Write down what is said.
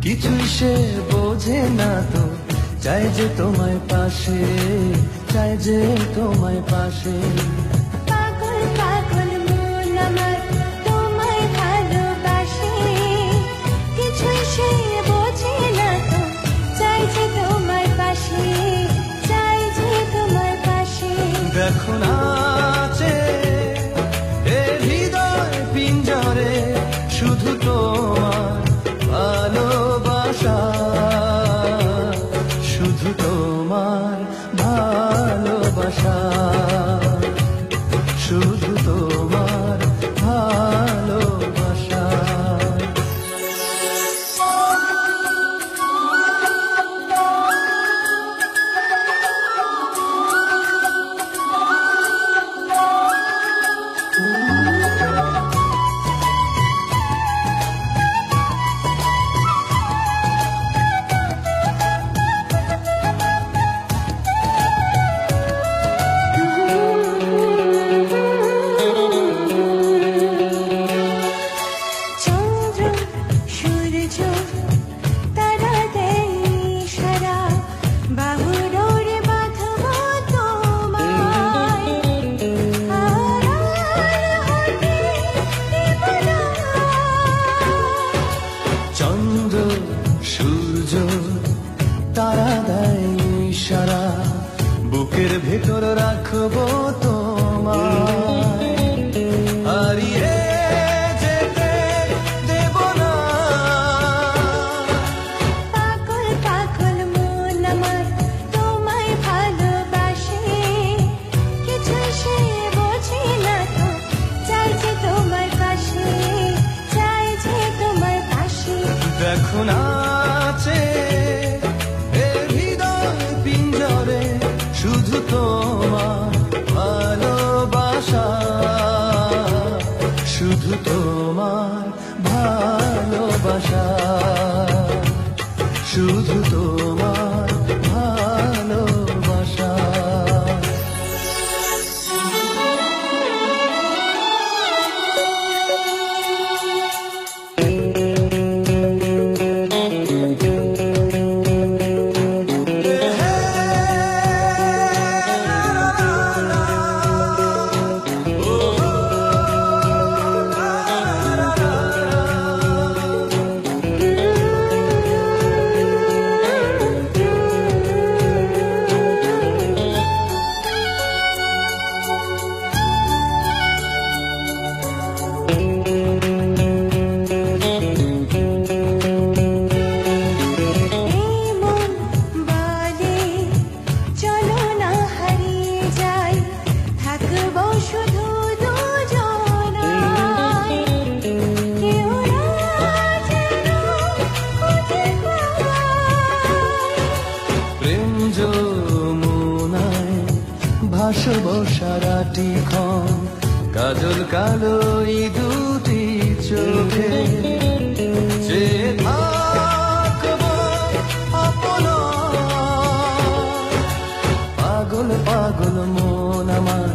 কিছুই সে বোঝে না তো, চাই যে তোমায় পাশে, চাই যে তোমায় পাশে। পাগল পাগল মন আমার তোমায় ভালোবাসে, কিছুই সে বোঝে না তো, চাই যে তোমায় পাশে, চাই যে তোমায় পাশে। দেখো নাচে এ হৃদয় পিঞ্জরে, শুধু তোমার ভালোবাসা, শুধু তোমার ভালোবাসা, শুধু তোমার ভালোবাসা। চন্দ্র সূর্য তারা দেয় ইশারা, বাহুডোরে বাঁধবো তোমায়, আড়াল হতে দেব না। চন্দ্র সূর্য তারা দেয় ইশারা, বুকের ভেতর রাখবো তোমায়, হারিয়ে যেতে দেব না। পাগল পাগল মন আমার তোমায় ভালোবাসে, কিছুই সে বোঝে না তো, চাই যে তোমার পাশে, চাই যে তোমার পাশে। দেখো নাচে এ হৃদয় পিঞ্জরে, শুধু তোমার ভালোবাসা, শুধু তোমার ভালোবাসা, শুধু তোমার ভালোবাসা। এই মন বলে চলো না হারিয়ে যাই, থাকবো শুধু দুজনায়, কেউ না যেন খুঁজে পায়। প্রেম যমুনায় ভাসব সারাটি ক্ষণ, কাজল কালো এই দুটি চোখে, যে থাকবো আপনার। পাগল পাগল মন আমার